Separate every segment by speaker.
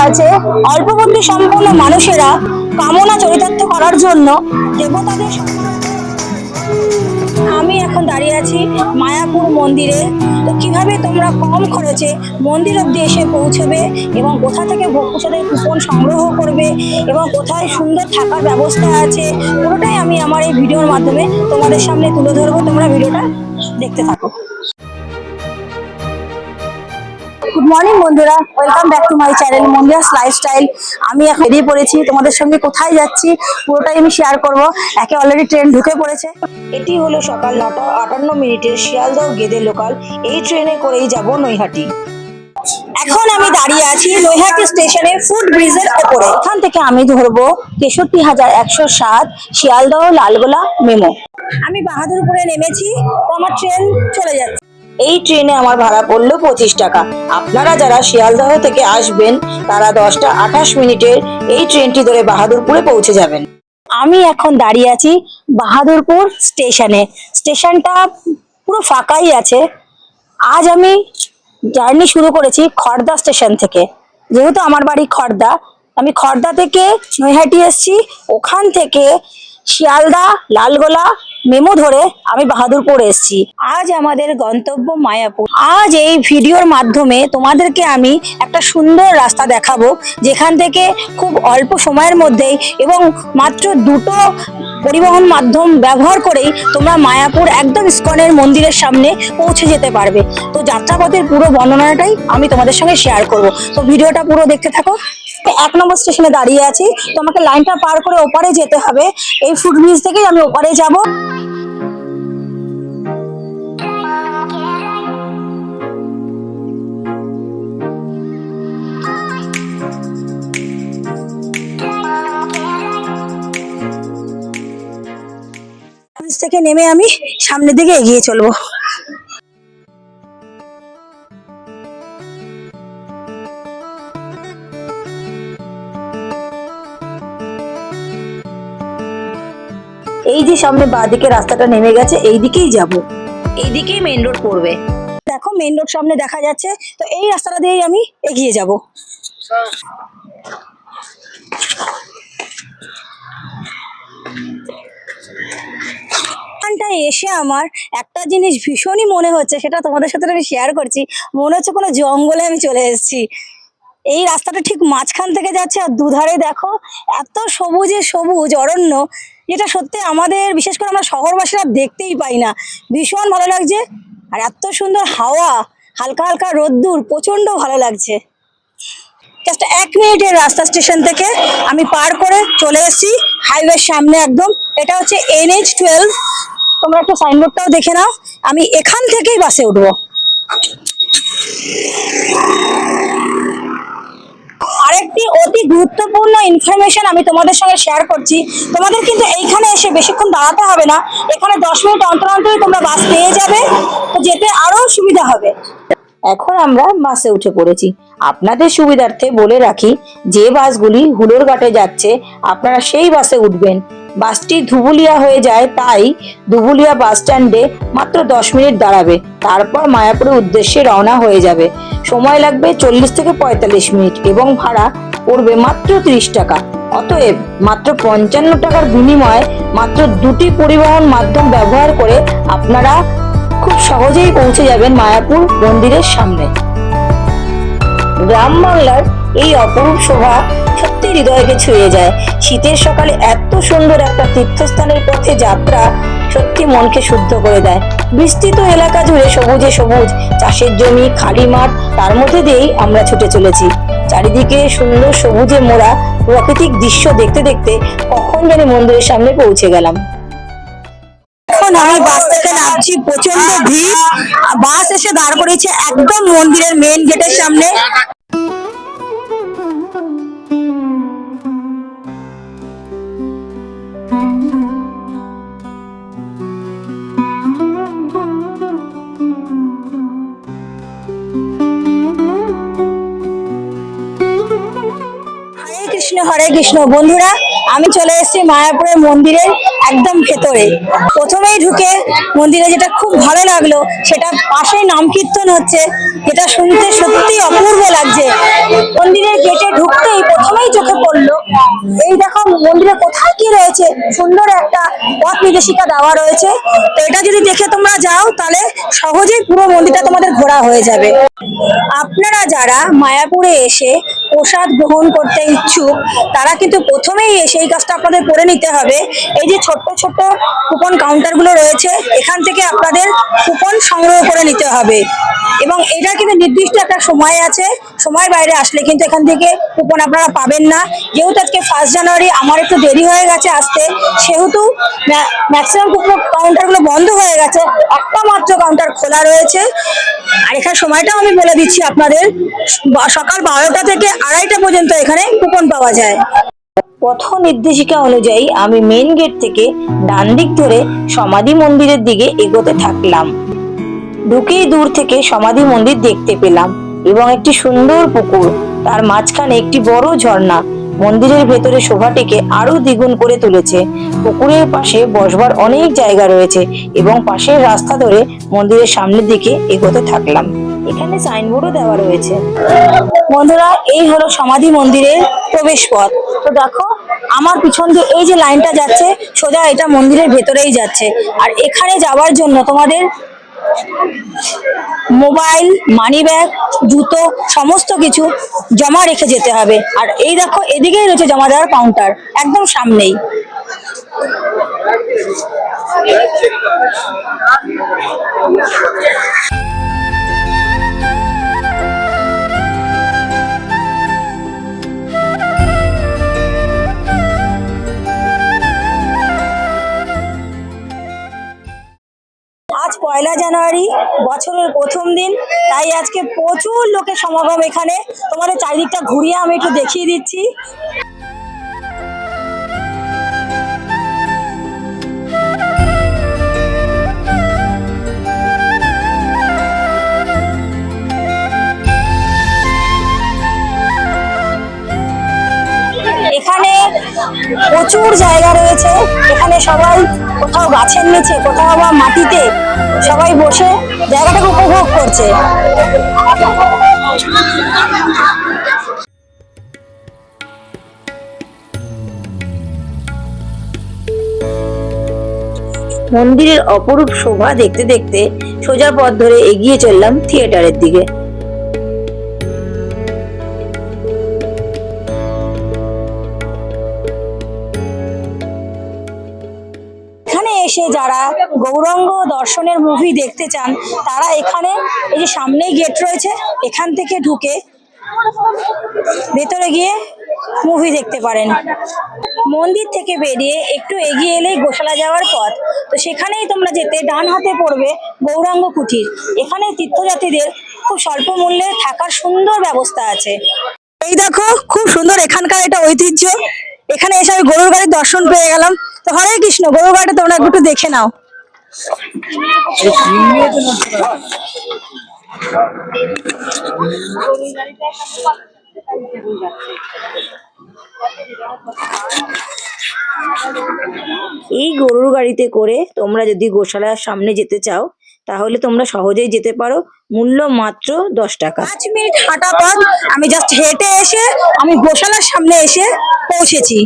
Speaker 1: আছে অল্প বুদ্ধি সম্পন্ন মানুষেরা কামনা চরিতার্থ করার জন্য দেবতাদের। আমি এখন দাঁড়িয়ে আছি মায়াপুর মন্দিরে। তো কিভাবে তোমরা কম খরচে মন্দির অব্দি এসে পৌঁছবে এবং কোথা থেকে ভোগ প্রসাদের কুপন সংগ্রহ করবে এবং কোথায় সুন্দর থাকার ব্যবস্থা আছে, পুরোটাই আমি আমার এই ভিডিওর মাধ্যমে তোমাদের সামনে তুলে ধরবো। তোমরা ভিডিওটা দেখতে থাকো। গুড মর্নিং বন্ধুরা, welcome back to my channel Mandira's lifestyle. আমি এখন বেরিয়ে পড়েছি, তোমাদের সঙ্গে কোথায় যাচ্ছি পুরোটাই আমি শেয়ার করব। একে অলরেডি ট্রেন ঢুকে পড়েছে। এটি হলো সকাল 9:58 শিয়ালদহ গেদে লোকাল। এই ট্রেনে করেই যাব নৈহাটি। এখন আমি দাঁড়িয়ে আছি নৈহাটি স্টেশনে ফুট ব্রিজের ওপরে। এখান থেকে আমি ধরবো 63,107 শিয়ালদহ লালগোলা মেমো। আমি বাহাদুরপুরে নেমেছি, তো আমার ট্রেন চলে যাচ্ছে। এই ট্রেনে আমার ভাড়া পড়লো 25 টাকা। আপনারা যারা শিয়ালদহ থেকে আসবেন তারা 10:28 এই ট্রেনটি ধরে বাহাদুরপুরে পৌঁছে যাবেন। আমি এখন দাঁড়িয়ে আছি বাহাদুরপুর স্টেশনে। স্টেশনটা পুরো ফাঁকাই আছে। আজ আমি জার্নি শুরু করেছি খড়দা স্টেশন থেকে। যেহেতু আমার বাড়ি খড়দা, আমি খড়দা থেকে নৈহাটি এসেছি। ওখান থেকে শিয়ালদা লালগোলা মেমো ধরে আমি বাহাদুরপুর এসেছি। আজ আমাদের গন্তব্য মায়াপুর। আজ এই ভিডিওর মাধ্যমে তোমাদেরকে আমি একটা সুন্দর রাস্তা দেখাবো, যেখান থেকে খুব অল্প সময়ের মধ্যেই এবং মাত্র দুটো পরিবহন মাধ্যম ব্যবহার করেই তোমরা মায়াপুর একদম ইস্কনের মন্দিরের সামনে পৌঁছে যেতে পারবে। তো যাত্রাপথের পুরো বর্ণনাটাই আমি তোমাদের সঙ্গে শেয়ার করব। তো ভিডিওটা পুরো দেখতে থাকো। 1 নম্বর স্টেশনে দাঁড়িয়ে আছি। তোমাকে লাইনটা পার করে ওপারে যেতে হবে। এই ফুটব্রিজ থেকেই আমি ওপারে যাব। থেকে নেমে আমি সামনের দিকে এগিয়ে চলবো। এই যে সামনে বাঁদিকে রাস্তাটা নেমে গেছে, এই দিকেই যাব। এই দিকেই মেইন রোড পড়বে। দেখো মেইন রোড সামনে দেখা যাচ্ছে। তো এই রাস্তাটা দিয়েই আমি এগিয়ে যাব। এসে আমার একটা জিনিস ভীষণই মনে হচ্ছে, সেটা তোমাদের সাথে আমি শেয়ার করছি। মনে হচ্ছে কোনো জঙ্গলে আমি চলে এসেছি। এই রাস্তাটা ঠিক মাঝখান থেকে যাচ্ছে, আর দুধারে দেখো এত সবুজে সবুজ অরণ্য, যেটা সত্যি আমাদের বিশেষ করে আমরা শহরবাসীরা দেখতেই পাই না। ভীষণ ভালো লাগছে। আর এত সুন্দর হাওয়া, হালকা হালকা রোদ্দুর, প্রচন্ড ভালো লাগছে। জাস্ট 1 মিনিটের রাস্তা স্টেশন থেকে আমি পার করে চলে এসেছি হাইওয়ের সামনে একদম। এটা হচ্ছে NH12। তোমরা একটু সাইনবোর্ডটাও দেখে নাও। আমি এখান থেকেই বাসে উঠবো। আরেকটি অতি গুরুত্বপূর্ণ ইনফরমেশন আমি তোমাদের সঙ্গে শেয়ার করছি। তোমাদের কিন্তু এইখানে এসে বেশিক্ষণ দাঁড়াতে হবে না। এখানে 10 মিনিট অন্তর অন্তরই তোমরা বাস পেয়ে যাবে, তো যেতে আরো সুবিধা হবে। এখন আমরা বাসে উঠে পড়েছি। আপনাদের সুবিধার্থে বলে রাখি, যে বাসগুলি হুলোরঘাটে যাচ্ছে আপনারা সেই বাসে উঠবেন। বাসটি ধুবুলিয়া হয়ে যায়, তাই ধুবুলিয়া বাস স্ট্যান্ডে মাত্র 10 মিনিট দাঁড়াবে। তারপর মায়াপুরের উদ্দেশ্যে রওনা হয়ে যাবে। সময় লাগবে 40 থেকে 45 মিনিট এবং ভাড়া পড়বে মাত্র 30 টাকা। অতএব মাত্র 55 টাকার বিনিময়ে মাত্র দুটি পরিবহন মাধ্যম ব্যবহার করে আপনারা খুব সহজেই পৌঁছে যাবেন মায়াপুর মন্দিরের সামনে। গ্রাম বাংলার এই অপরূপ শোভা সত্যি হৃদয়কে ছুঁয়ে যায়। শীতের সকালে এত সুন্দর একটা তীর্থস্থানের পথে যাত্রা সত্যি মনকে শুদ্ধ করে দেয়। বিস্তৃত এলাকা জুড়ে সবুজে সবুজ, চাষের জমি, খালি মাঠ, তার মধ্যে দিয়েই আমরা ছুটে চলেছি। চারিদিকে সুন্দর সবুজে মোড়া প্রাকৃতিক দৃশ্য দেখতে দেখতে কখন জানি মন্দিরের সামনে পৌঁছে গেলাম। এখন আমি বাস থেকে নামছি, প্রচন্ড ভিড়। বাস এসে দাঁড় করেছে একদম মন্দিরের মেইন গেটের সামনে। হরে কৃষ্ণ বন্ধুরা, আমি চলে এসেছি মায়াপুরের মন্দিরের একদম ভেতরে। প্রথমেই ঢুকে মন্দিরে যেটা খুব ভালো লাগলো, সেটা পাশে নাম কীর্তন হচ্ছে, যেটা শুনতে সত্যি অপূর্ব লাগছে। মন্দিরের গেটে ঢুকতেই প্রথমেই চোখে পড়লো, এই দেখো মন্দিরে কোথায় কি রয়েছে, সুন্দর একটা পথ নির্দেশিকা দেওয়া রয়েছে। তো এটা যদি দেখে তোমরা যাও তাহলে সহজেই পুরো মন্দিরটা তোমাদের ঘোরা হয়ে যাবে। আপনারা যারা মায়াপুরে এসে প্রসাদ গ্রহণ করতে ইচ্ছুক, তারা কিন্তু প্রথমেই এসে এই কাজটা আপনাদের করে নিতে হবে। এই যে ছোট্ট ছোট্ট কুপন কাউন্টারগুলো রয়েছে, এখান থেকে আপনাদের কুপন সংগ্রহ করে নিতে হবে এবং এটা কিন্তু নির্দিষ্ট একটা সময় আছে, সময়ের বাইরে আসলে কিন্তু এখান থেকে কুপন আপনারা পাবেন না। যেহেতু আজকে 1 জানুয়ারি, আমার একটু দেরি হয়ে গেছে আসতে, সেহেতু ম্যাক্সিমাম কুপন কাউন্টারগুলো বন্ধ হয়ে গেছে, একটা মাত্র কাউন্টার খোলা রয়েছে। আর এখানে সময়টাও আমি বলে দিচ্ছি আপনাদের, সকাল 12টা থেকে 2:30 পর্যন্ত এখানে কুপন পাওয়া যায়। পথ নির্দেশিকা অনুযায়ী আমি মেন গেট থেকে ডান দিক ধরে সমাধি মন্দিরের দিকে এগোতে থাকলাম। ঢুকেই দূর থেকে সমাধি মন্দির দেখতে পেলাম এবং একটি সুন্দর পুকুর, তার মাঝখানে একটি বড় ঝর্ণা মন্দিরের ভেতরে শোভাটিকে আরো দ্বিগুণ করে তুলেছে। পুকুরের পাশে বসবার অনেক জায়গা রয়েছে এবং পাশের রাস্তা ধরে মন্দিরের সামনের দিকে এগোতে থাকলাম। এখানে সাইনবোর্ডও দেওয়া রয়েছে। বন্ধুরা, এই হলো সমাধি মন্দিরের প্রবেশ পথ। তো দেখো আমার পিছন দিয়ে এই যে লাইনটা যাচ্ছে, সোজা এটা মন্দিরের ভেতরেই যাচ্ছে। আর এখানে যাওয়ার জন্য তোমাদের মোবাইল, মানি ব্যাগ, জুতো সমস্ত কিছু জমা রেখে যেতে হবে। আর এই দেখো এদিকেই রয়েছে জমা দেওয়ার কাউন্টার, একদম সামনেই। আজ 1 জানুয়ারি, বছরের প্রথম দিন, তাই আজকে প্রচুর লোকের সমাগম এখানে। তোমাদের চারিদিকটা ঘুরিয়ে আমি একটু দেখিয়ে দিচ্ছি। এখানে প্রচুর জায়গা রয়েছে, এখানে সবাই কোথাও গাছের নিচে, কোথাও বা মাটিতে সবাই বসে জায়গাটাকে উপভোগ করছে। মন্দিরের অপরূপ শোভা দেখতে দেখতে সোজা পথ ধরে এগিয়ে চললাম থিয়েটারের দিকে। এসে যারা গৌরাঙ্গ দর্শনের মুভি দেখতে চান, তারা এখানে এই যে সামনেই গেট রয়েছে, এখান থেকে ঢুকে ভেতরে গিয়ে মুভি দেখতে পারেন। মন্দির থেকে বেরিয়ে একটু এগিয়ে এলেই গোশালা যাওয়ার পথ। তো সেখানেই তোমরা যেতে ডান হাতে পড়বে গৌরাঙ্গ কুঠির। এখানে তীর্থযাত্রীদের খুব স্বল্প মূল্যে থাকার সুন্দর ব্যবস্থা আছে। এই দেখো খুব সুন্দর এখানকার এটা ঐতিহ্য। এখানে এসে আমি গরুর গাড়ির দর্শন পেয়ে গেলাম। তো হরে কৃষ্ণ, গরুর গাড়িটা তোমরা একটু দেখে নাও। এই গরুর গাড়িতে করে তোমরা যদি গোশালার সামনে যেতে চাও, তাহলে তোমরা সহজেই যেতে পারো। মূল্য মাত্র 10 টাকা। 5 মিনিট হাঁটা পথ, আমি জাস্ট হেঁটে এসে আমি গোশালার সামনে এসে পৌঁছেছি।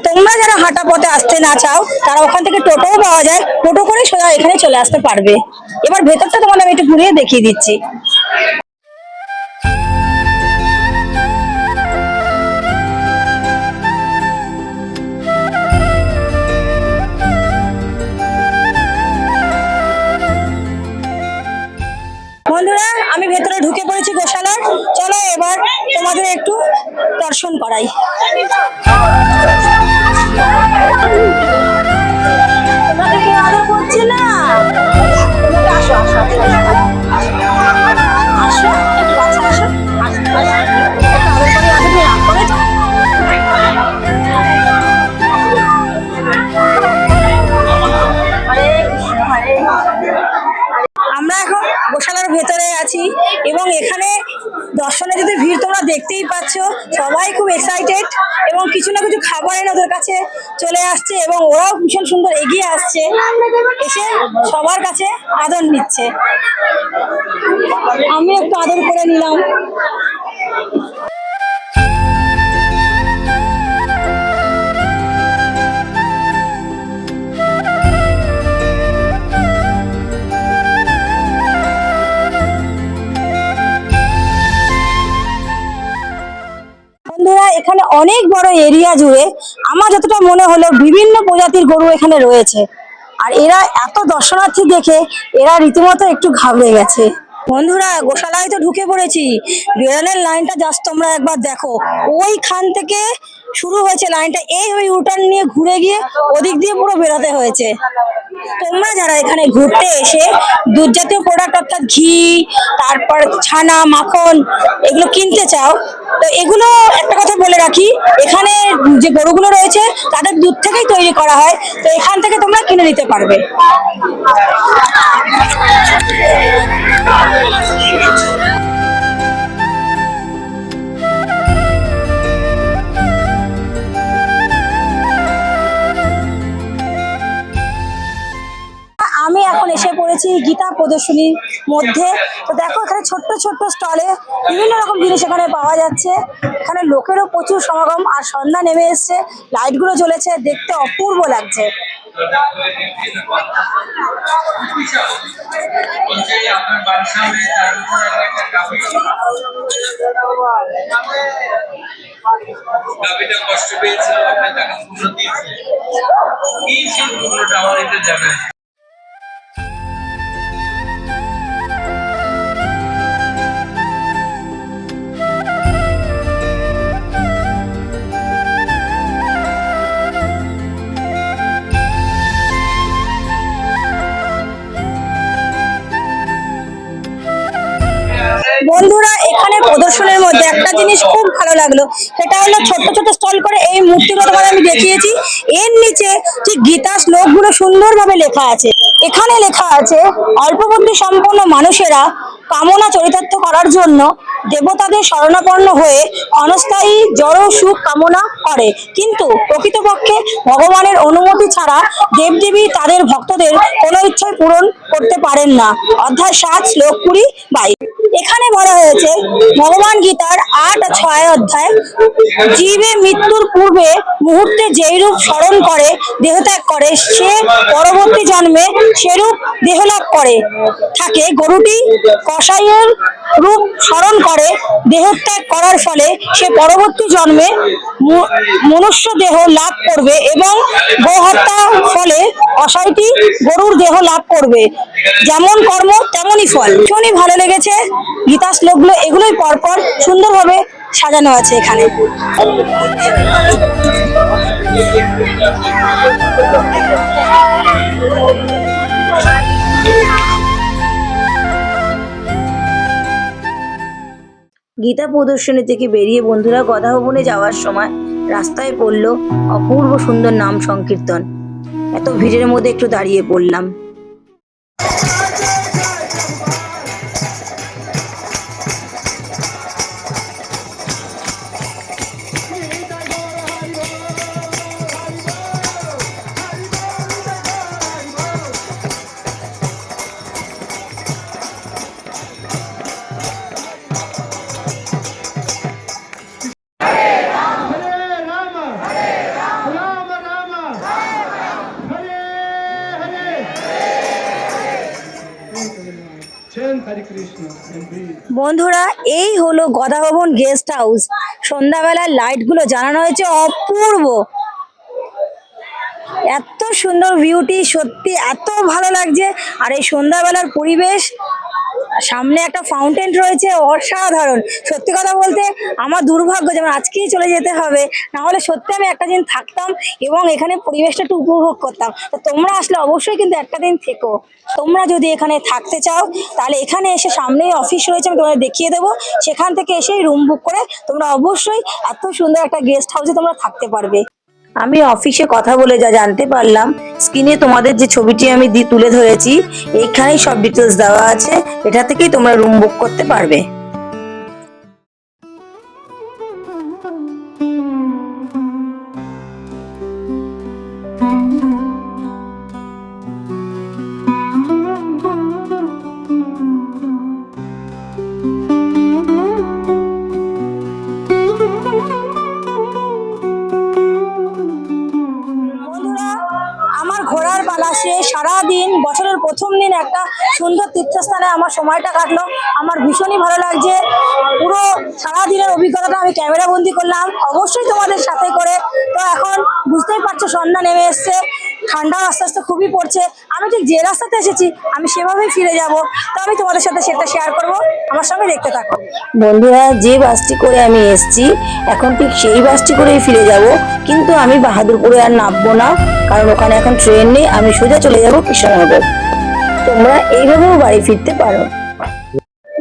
Speaker 1: তোমরা যারা হাঁটা পথে আসতে না চাও, তারা ওখান থেকে টোটোও পাওয়া যায়, টোটো করে সোজা এখানে চলে আসতে পারবে। এবার ভেতরটা তোমাদের আমি একটু ঘুরিয়ে দেখিয়ে দিচ্ছি। বন্ধুরা, আমি ভেতরে ঢুকে পড়েছি গোশালার। চলো এবার তোমাদের একটু দর্শন করাই। তোমাকে কেউ আদর করছে না? আসো আসো আসো, একটু কাছে আসো। আমরা এখন গোশালার ভেতরে আছি। এবং এখানে দর্শনার্থীদের ভিড় তোমরা দেখতেই পাচ্ছ, সবাই খুব এক্সাইটেড এবং কিছু না কিছু খাবার এনে ওদের কাছে চলে আসছে এবং ওরাও ভীষণ সুন্দর এগিয়ে আসছে, এসে সবার কাছে আদর নিচ্ছে। আমি একটু আদর করে নিলাম। বন্ধুরা, এখানে অনেক বড় এরিয়া জুড়ে আমার যতটা মনে হলো বিভিন্ন প্রজাতির গরু এখানে রয়েছে, আর এরা এত দর্শনার্থী দেখে এরা রীতিমতো একটু ঘাবড়ে গেছে। বন্ধুরা, গোশালায় তো ঢুকে পড়েছি, বেরোনোর লাইনটা জাস্ট তোমরা একবার দেখো, ওইখান থেকে শুরু হয়েছে লাইনটা, এই ওই ইউটার্ন নিয়ে ঘুরে গিয়ে ওদিক দিয়ে পুরো বেরোতে হয়েছে। তোমরা যারা এখানে ঘুরতে এসে দুধ জাতীয় প্রোডাক্ট অর্থাৎ ঘি, তারপর ছানা, মাখন এগুলো কিনতে চাও, তো এগুলো একটা কথা বলে রাখি, এখানে যে গরুগুলো রয়েছে তাদের দুধ থেকেই তৈরি করা হয়, তো এখান থেকে তোমরা কিনে নিতে পারবে। আমি এখন এসে পড়েছি গীতা প্রদর্শনীর মধ্যে। তো দেখো, এখানে ছোট্ট ছোট্ট স্টলে বিভিন্ন রকম জিনিস এখানে পাওয়া যাচ্ছে। এখানে লোকেরও প্রচুর সমাগম, আর সন্ধ্যা নেমে এসছে, লাইটগুলো জ্বলেছে, দেখতে অপূর্ব লাগছে।
Speaker 2: কষ্ট পেয়েছিল, তাকে পুরো দিয়েছে। এই শিল্পগুলোটা আমার এটা জানা।
Speaker 1: বন্ধুরা, এখানে প্রদর্শনের মধ্যে একটা জিনিস খুব ভালো লাগলো, সেটা হলো ছোট্ট ছোট্ট স্টল করে এই মূর্তিগুলো তোমাদের আমি দেখিয়েছি, এর নিচে ঠিক গীতা শ্লোকগুলো সুন্দরভাবে লেখা আছে। এখানে লেখা আছে, অল্প বুদ্ধি সম্পন্ন মানুষেরা কামনা চরিতার্থ করার জন্য দেবতাদের শরণাপন্ন হয়ে ক্ষণস্থায়ী জড় সুখ কামনা করে, কিন্তু প্রকৃতপক্ষে ভগবানের অনুমতি ছাড়া দেবদেবী তাদের ভক্তদের কোনো ইচ্ছাই পূরণ করতে পারেন না। অধ্যায় 7 শ্লোক 20-22। এখানে বলা হয়েছে, ভগবান গীতার 8-6 অধ্যায়, জীবে মৃত্যুর পূর্বে মুহূর্তে যেই রূপ স্মরণ করে দেহত্যাগ করে, সে পরবর্তী জন্মে সেরূপ দেহলাভ করে থাকে। গরুটি কসাইয়ের রূপ স্মরণ করে দেহত্যাগ করার ফলে সে পরবর্তী জন্মে মনুষ্য দেহ লাভ করবে এবং গোহত্যা ফলে কসাইটি গরুর দেহ লাভ করবে। যেমন কর্ম তেমনই ফল। ভীষণই ভালো লেগেছে গীতা শ্লোকগুলো, এগুলোই পরপর সুন্দরভাবে সাজানো আছে এখানে। গীতা প্রদর্শনী থেকে বেরিয়ে বন্ধুরা গদা ভবনে যাওয়ার সময় রাস্তায় পড়লো অপূর্ব সুন্দর নাম সংকীর্তন। এত ভিড়ের মধ্যে একটু দাঁড়িয়ে পড়লাম। বন্ধুরা, এই হলো গদা ভবন গেস্ট হাউস। সন্ধ্যাবেলার লাইটগুলো জ্বালানো হয়েছে অপূর্ব, এত সুন্দর বিউটি, সত্যি এত ভালো লাগছে। আর এই সন্ধ্যাবেলার পরিবেশ, সামনে একটা ফাউন্টেন রয়েছে, অসাধারণ। সত্যি কথা বলতে আমার দুর্ভাগ্য যেমন আজকেই চলে যেতে হবে, না হলে সত্যি আমি একটা দিন থাকতাম এবং এখানে পরিবেশটা একটু উপভোগ করতাম। তো তোমরা আসলে অবশ্যই কিন্তু একটা দিন থেকো। তোমরা যদি এখানে থাকতে চাও তাহলে এখানে এসে, সামনেই অফিস রয়েছে, আমি তোমাদের দেখিয়ে দেবো, সেখান থেকে এসেই রুম বুক করে তোমরা অবশ্যই এত সুন্দর একটা গেস্ট হাউসে তোমরা থাকতে পারবে। আমি অফিসে কথা বলে যা জানতে পারলাম, স্ক্রিনে তোমাদের যে ছবিটি আমি তুলে ধরেছি, এইখানেই সব ডিটেলস দেওয়া আছে। এটা থেকেই তোমরা রুম বুক করতে পারবে। বন্ধুরা, আমার ঘোরার পালা শেষ। সারাদিন বছরের প্রথম দিন একটা সুন্দর তীর্থস্থানে আমার সময়টা কাটলো। আমার ভীষণই ভালো লাগছে। পুরো সারাদিনের অভিজ্ঞতাটা আমি ক্যামেরা বন্দি করলাম, অবশ্যই তোমাদের সাথে করে। তো এখন বুঝতেই পারছো সন্ধ্যা নেমে এসছে, ঠান্ডা আস্তে আস্তে খুবই পড়ছে। আমি ঠিক যে রাস্তাতে এসেছি আমি সেভাবেই ফিরে যাব। তো আমি তোমাদের সাথে সেটা শেয়ার করব, আমার সঙ্গে দেখতে থাকো। বন্ধুরা, যে বাসটি করে আমি এসেছি এখন ঠিক সেই বাসটি করেই ফিরে যাব, কিন্তু আমি বাহাদুরপুরে আর নামবো না, কারণ ওখানে এখন ট্রেন নেই। আমি সোজা চলে যাব কৃষ্ণনগর। তোমরা এইভাবেও বাড়ি ফিরতে পারো।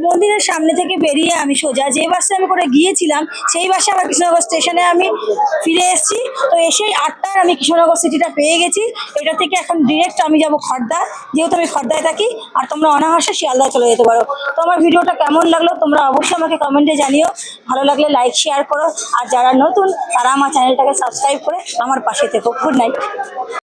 Speaker 1: মন্দিরের সামনে থেকে বেরিয়ে আমি সোজা যে বাসে আমি করে গিয়েছিলাম সেই বাসে আবার কৃষ্ণনগর স্টেশনে আমি ফিরে এসেছি। তো এসেই 8টায় আমি কৃষ্ণনগর সিটিটা পেয়ে গেছি। এটা থেকে এখন ডিরেক্ট আমি যাব খড়দা, যেহেতু আমি খড়দায় থাকি, আর তোমরা অনায়াসে শিয়ালদায় চলে যেতে পারো। তো আমার ভিডিওটা কেমন লাগলো তোমরা অবশ্যই আমাকে কমেন্টে জানিও। ভালো লাগলে লাইক শেয়ার করো, আর যারা নতুন তারা আমার চ্যানেলটাকে সাবস্ক্রাইব করে আমার পাশে থেকো। Good night.